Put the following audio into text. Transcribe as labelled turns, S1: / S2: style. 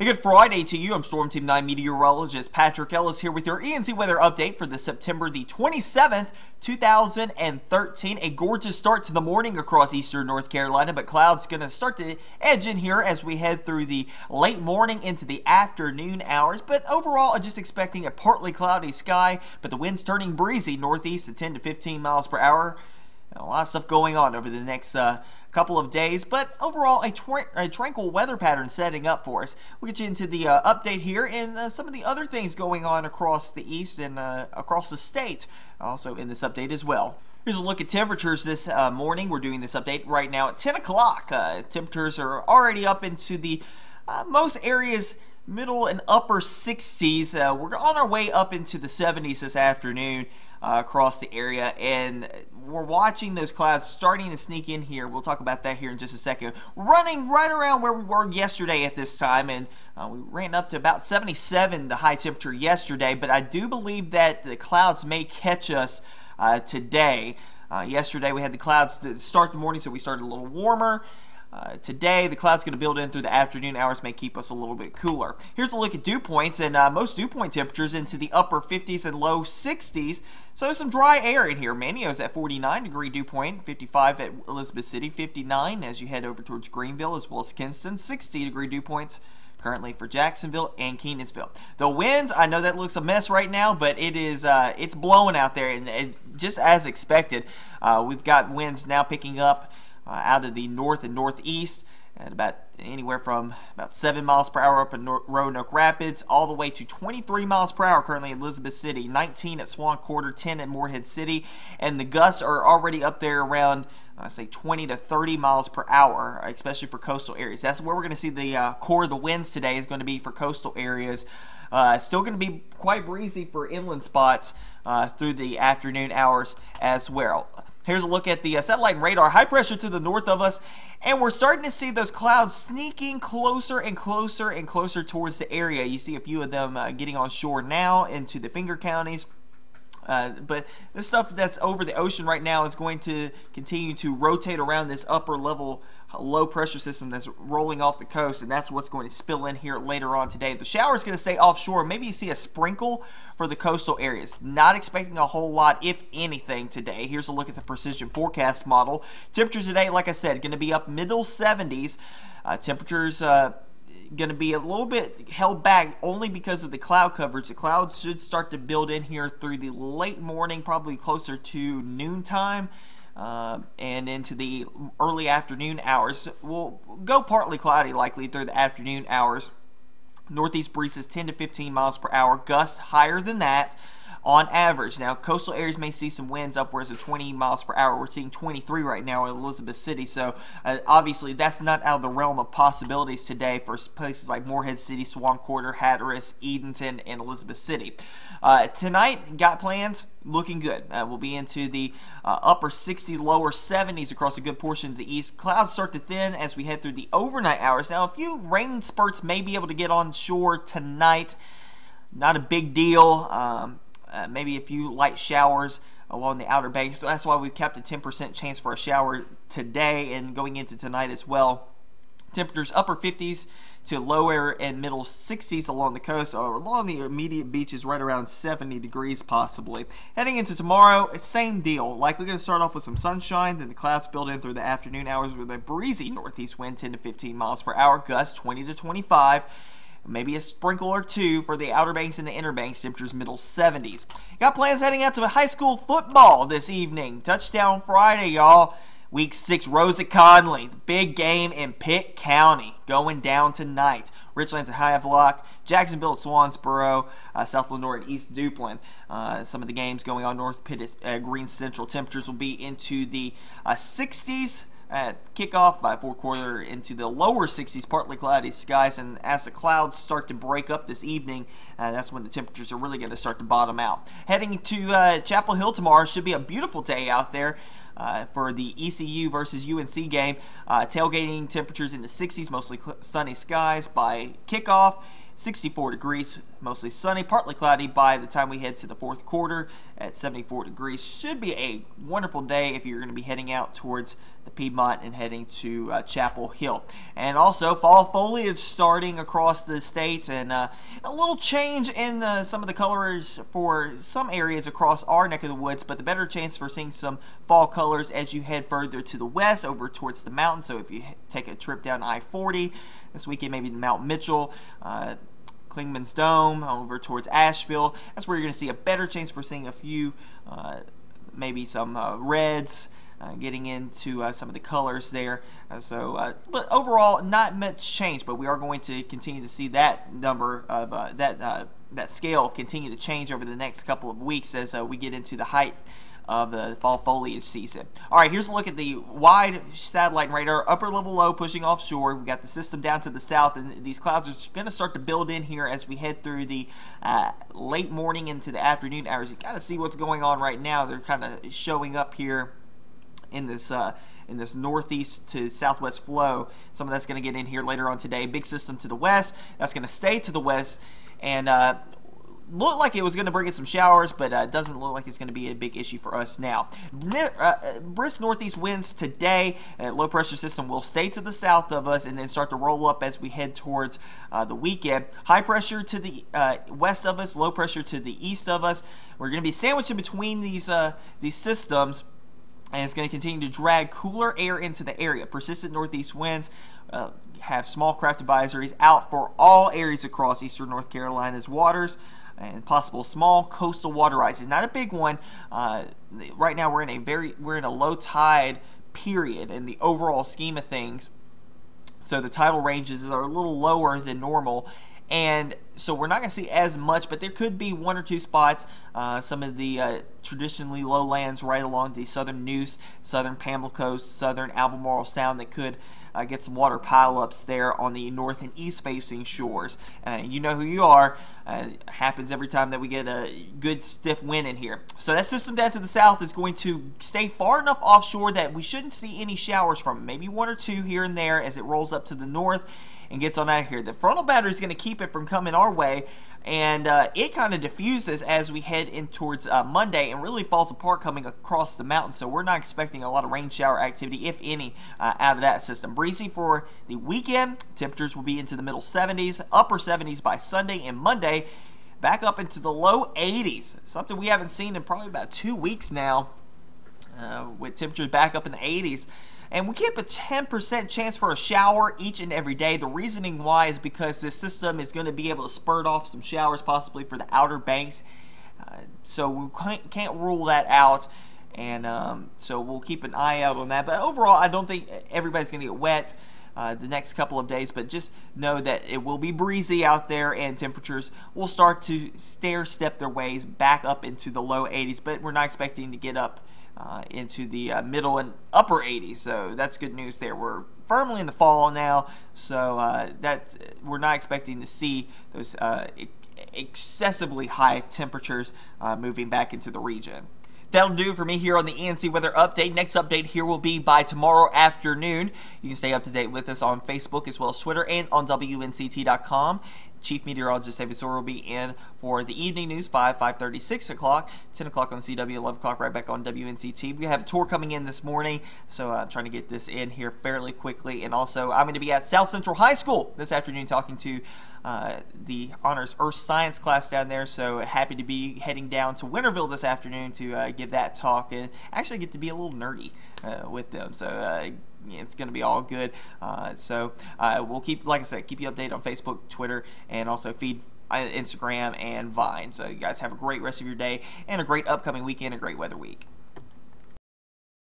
S1: A good Friday to you. I'm Storm Team 9 Meteorologist Patrick Ellis here with your ENC Weather update for the September the 27th, 2013. A gorgeous start to the morning across eastern North Carolina, but clouds going to start to edge in here as we head through the late morning into the afternoon hours. But overall, I'm just expecting a partly cloudy sky, but the wind's turning breezy northeast at 10 to 15 miles per hour. A lot of stuff going on over the next couple of days, but overall a tranquil weather pattern setting up for us. We'll get you into the update here and some of the other things going on across the east and across the state, also in this update as well. Here's a look at temperatures this morning. We're doing this update right now at 10 o'clock. Temperatures are already up into the most areas middle and upper 60s. We're on our way up into the 70s this afternoon across the area, and we're watching those clouds starting to sneak in here. We'll talk about that here in just a second. Running right around where we were yesterday at this time, and we ran up to about 77, the high temperature yesterday, but I do believe that the clouds may catch us today. Yesterday we had the clouds to start the morning, so we started a little warmer. Today, the clouds going to build in through the afternoon hours, may keep us a little bit cooler. Here's a look at dew points, and most dew point temperatures into the upper 50s and low 60s. So some dry air in here. Manio's at 49-degree dew point, 55 at Elizabeth City, 59 as you head over towards Greenville as well as Kinston, 60-degree dew points currently for Jacksonville and Kenansville. The winds, I know that looks a mess right now, but it is it's blowing out there, and just as expected. We've got winds now picking up out of the north and northeast at about anywhere from about 7 miles per hour up in Roanoke Rapids all the way to 23 miles per hour currently in Elizabeth City, 19 at Swan Quarter, 10 at Morehead City, and the gusts are already up there around say 20 to 30 miles per hour, especially for coastal areas. That's where we're going to see the core of the winds today is going to be for coastal areas. Still going to be quite breezy for inland spots through the afternoon hours as well. Here's a look at the satellite and radar. High pressure to the north of us, and we're starting to see those clouds sneaking closer and closer and closer towards the area. You see a few of them getting on shore now into the Finger counties. But this stuff that's over the ocean right now is going to continue to rotate around this upper level low pressure system that's rolling off the coast, and that's what's going to spill in here later on today. The shower is going to stay offshore. Maybe you see a sprinkle for the coastal areas. Not expecting a whole lot, if anything, today. Here's a look at the precision forecast model. Temperatures today, like I said, going to be up middle 70s. Temperatures going to be a little bit held back only because of the cloud coverage. The clouds should start to build in here through the late morning, probably closer to noontime. And into the early afternoon hours. We'll go partly cloudy likely through the afternoon hours. Northeast breezes 10 to 15 miles per hour. Gusts higher than that on average. Now, coastal areas may see some winds upwards of 20 miles per hour. We're seeing 23 right now in Elizabeth City, so obviously that's not out of the realm of possibilities today for places like Morehead City, Swan Quarter, Hatteras, Edenton, and Elizabeth City. Tonight, got plans looking good. We'll be into the upper 60s, lower 70s across a good portion of the east. Clouds start to thin as we head through the overnight hours. Now, a few rain spurts may be able to get on shore tonight. Not a big deal. Maybe a few light showers along the Outer Banks. So that's why we've kept a 10% chance for a shower today and going into tonight as well. Temperatures upper 50s to lower and middle 60s along the coast, or along the immediate beaches right around 70 degrees possibly. Heading into tomorrow, same deal. Likely going to start off with some sunshine, then the clouds build in through the afternoon hours with a breezy northeast wind 10 to 15 miles per hour, gusts 20 to 25. Maybe a sprinkle or two for the Outer Banks and the Inner Banks. Temperatures middle 70s. Got plans heading out to high school football this evening. Touchdown Friday, y'all. Week 6, Rosa Conley. The big game in Pitt County going down tonight. Richlands at Havelock, Jacksonville at Swansboro, South Lenoir at East Duplin. Some of the games going on. North Pitt at Green Central. Temperatures will be into the 60s. At kickoff by fourth quarter into the lower 60s, partly cloudy skies, and as the clouds start to break up this evening, that's when the temperatures are really going to start to bottom out. Heading to Chapel Hill tomorrow, should be a beautiful day out there for the ECU versus UNC game. Tailgating temperatures in the 60s, mostly sunny skies by kickoff. 64 degrees, mostly sunny, partly cloudy by the time we head to the fourth quarter at 74 degrees. Should be a wonderful day if you're going to be heading out towards the Piedmont and heading to Chapel Hill. And also fall foliage starting across the state, and a little change in some of the colors for some areas across our neck of the woods, but the better chance for seeing some fall colors as you head further to the west over towards the mountains. So if you take a trip down I-40 this weekend, maybe Mount Mitchell, Klingman's Dome, over towards Asheville, that's where you're going to see a better chance for seeing a few, maybe some reds, getting into some of the colors there. But overall, not much change, but we are going to continue to see that number of that scale continue to change over the next couple of weeks as we get into the height of the fall foliage season. All right, here's a look at the wide satellite and radar. Upper level low pushing offshore. We've got the system down to the south, and these clouds are going to start to build in here as we head through the late morning into the afternoon hours. You got to see what's going on right now. They're kind of showing up here in this northeast to southwest flow. Some of that's going to get in here later on today. Big system to the west. That's going to stay to the west, and looked like it was going to bring in some showers, but it doesn't look like it's going to be a big issue for us now. Brisk northeast winds today. Low pressure system will stay to the south of us and then start to roll up as we head towards the weekend. High pressure to the west of us, low pressure to the east of us. We're going to be sandwiched in between these systems, and it's going to continue to drag cooler air into the area. Persistent northeast winds have small craft advisories out for all areas across eastern North Carolina's waters, and possible small coastal water rises. Not a big one. Right now we're in a low tide period in the overall scheme of things, so the tidal ranges are a little lower than normal, and so we're not going to see as much, but there could be one or two spots, some of the traditionally lowlands right along the southern Neuse, southern Pamlico, southern Albemarle Sound that could get some water pileups there on the north and east facing shores. You know who you are. Happens every time that we get a good stiff wind in here. So that system down to the south is going to stay far enough offshore that we shouldn't see any showers from it. Maybe one or two here and there as it rolls up to the north and gets on out of here. The frontal battery is going to keep it from coming our way, and it kind of diffuses as we head in towards Monday and really falls apart coming across the mountain. So we're not expecting a lot of rain shower activity, if any, out of that system. Breezy for the weekend. Temperatures will be into the middle 70s, upper 70s by Sunday, and Monday back up into the low 80s. Something we haven't seen in probably about 2 weeks now, with temperatures back up in the 80s. And we keep a 10% chance for a shower each and every day. The reasoning why is because this system is going to be able to spurt off some showers possibly for the Outer Banks. So we can't rule that out. And so we'll keep an eye out on that. But overall, I don't think everybody's going to get wet the next couple of days. But just know that it will be breezy out there, and temperatures will start to stair-step their ways back up into the low 80s. But we're not expecting to get up into the middle and upper 80s, so that's good news there. We're firmly in the fall now, so that we're not expecting to see those excessively high temperatures moving back into the region. That'll do for me here on the ENC Weather Update. Next update here will be by tomorrow afternoon. You can stay up to date with us on Facebook as well as Twitter and on WNCT.com. Chief Meteorologist David Soar will be in for the evening news, 5:30, 6 o'clock, 10 o'clock on CW, 11 o'clock right back on WNCT. We have a tour coming in this morning, so I'm trying to get this in here fairly quickly. And also, I'm going to be at South Central High School this afternoon talking to the Honors Earth Science class down there. So happy to be heading down to Winterville this afternoon to give that talk and actually get to be a little nerdy with them. So it's going to be all good. So we'll keep, like I said, keep you updated on Facebook, Twitter, and also feed Instagram and Vine. So you guys have a great rest of your day and a great upcoming weekend, a great weather week.